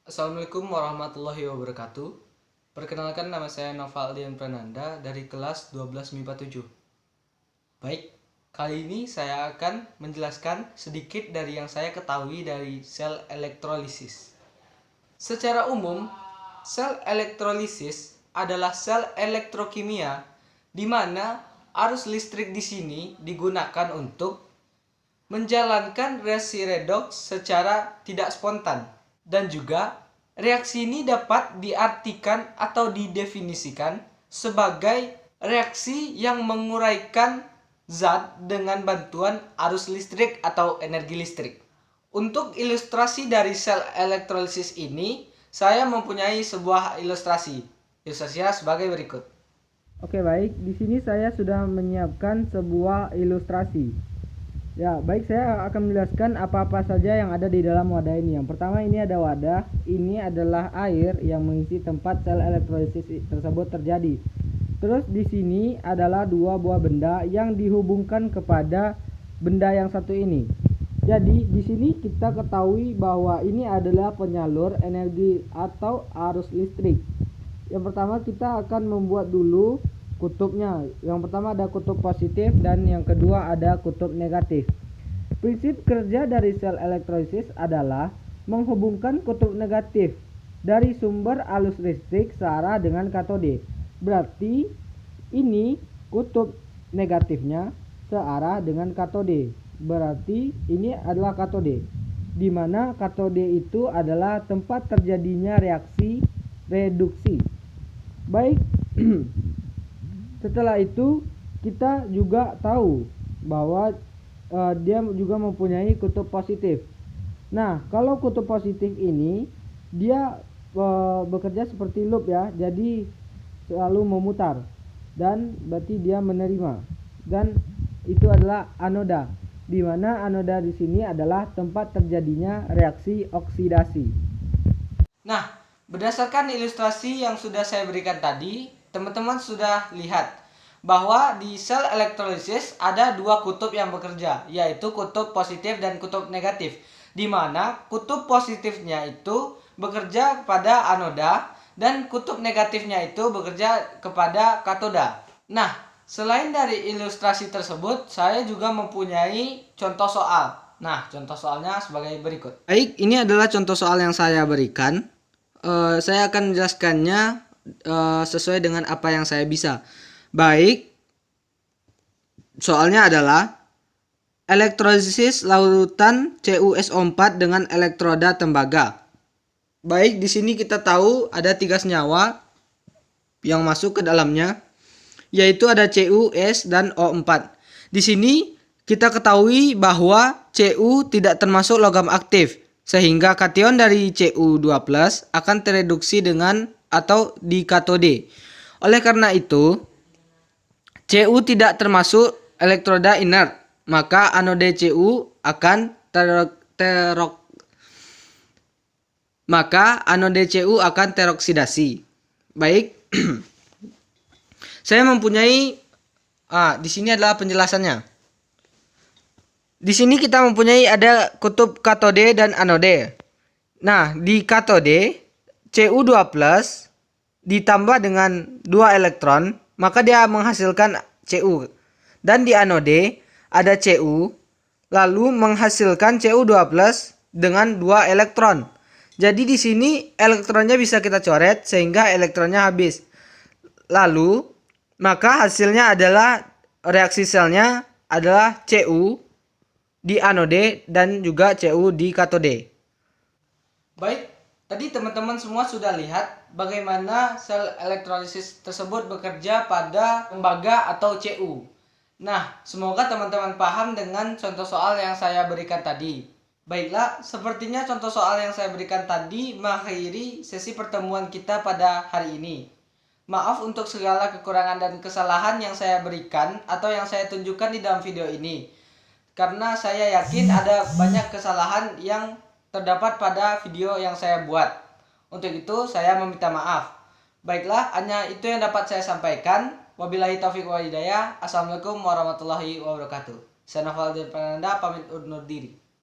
Assalamualaikum warahmatullahi wabarakatuh. Perkenalkan, nama saya Novaldian Prananda dari kelas 12 MIPA 7. Baik, kali ini saya akan menjelaskan sedikit dari yang saya ketahui dari sel elektrolisis. Secara umum, sel elektrolisis adalah sel elektrokimia di mana arus listrik di sini digunakan untuk menjalankan reaksi redoks secara tidak spontan. Dan juga reaksi ini dapat diartikan atau didefinisikan sebagai reaksi yang menguraikan zat dengan bantuan arus listrik atau energi listrik. Untuk ilustrasi dari sel elektrolisis ini, saya mempunyai sebuah ilustrasi. Ilustrasinya sebagai berikut. Oke, baik. Di sini saya sudah menyiapkan sebuah ilustrasi. Ya, baik, saya akan menjelaskan apa-apa saja yang ada di dalam wadah ini. Yang pertama, ini ada wadah. Ini adalah air yang mengisi tempat sel elektrolisis tersebut terjadi. Terus di sini adalah dua buah benda yang dihubungkan kepada benda yang satu ini. Jadi di sini kita ketahui bahwa ini adalah penyalur energi atau arus listrik. Yang pertama kita akan membuat dulu kutubnya. Yang pertama ada kutub positif dan yang kedua ada kutub negatif. Prinsip kerja dari sel elektrolisis adalah menghubungkan kutub negatif dari sumber arus listrik searah dengan katode. Berarti ini kutub negatifnya searah dengan katode. Berarti ini adalah katode, di mana katode itu adalah tempat terjadinya reaksi reduksi. Baik, setelah itu kita juga tahu bahwa dia juga mempunyai kutub positif. Nah, kalau kutub positif ini dia bekerja seperti loop ya, jadi selalu memutar dan berarti dia menerima. Dan itu adalah anoda, di mana anoda di sini adalah tempat terjadinya reaksi oksidasi. Nah, berdasarkan ilustrasi yang sudah saya berikan tadi, teman-teman sudah lihat bahwa di sel elektrolisis ada dua kutub yang bekerja, yaitu kutub positif dan kutub negatif, di mana kutub positifnya itu bekerja kepada anoda dan kutub negatifnya itu bekerja kepada katoda. Nah, selain dari ilustrasi tersebut, saya juga mempunyai contoh soal. Nah, contoh soalnya sebagai berikut. Baik, ini adalah contoh soal yang saya berikan. Saya akan menjelaskannya sesuai dengan apa yang saya bisa. Baik, soalnya adalah elektrolisis larutan CuSO4 dengan elektroda tembaga. Baik, di sini kita tahu ada 3 senyawa yang masuk ke dalamnya, yaitu ada Cu, S, dan O4. Di sini kita ketahui bahwa Cu tidak termasuk logam aktif, sehingga kation dari Cu2+ akan tereduksi dengan atau di katode. Oleh karena itu, Cu tidak termasuk elektroda inert, maka anode Cu akan teroksidasi. Baik. Saya mempunyai di sini adalah penjelasannya. Di sini kita mempunyai ada kutub katode dan anode. Nah, di katode Cu2+ ditambah dengan 2 elektron, maka dia menghasilkan Cu. Dan di anode ada Cu, lalu menghasilkan Cu2+ dengan 2 elektron. Jadi di sini elektronnya bisa kita coret sehingga elektronnya habis. Lalu, maka hasilnya adalah reaksi selnya adalah Cu di anode dan juga Cu di katode. Baik, tadi teman-teman semua sudah lihat bagaimana sel elektrolisis tersebut bekerja pada tembaga atau Cu. Nah, semoga teman-teman paham dengan contoh soal yang saya berikan tadi. Baiklah, sepertinya contoh soal yang saya berikan tadi mengakhiri sesi pertemuan kita pada hari ini. Maaf untuk segala kekurangan dan kesalahan yang saya berikan atau yang saya tunjukkan di dalam video ini. Karena saya yakin ada banyak kesalahan yang terdapat pada video yang saya buat. Untuk itu saya meminta maaf. Baiklah, hanya itu yang dapat saya sampaikan. Wabillahi taufiq wal hidayah. Assalamualaikum warahmatullahi wabarakatuh. Saya Novaldian Prananda pamit undur diri.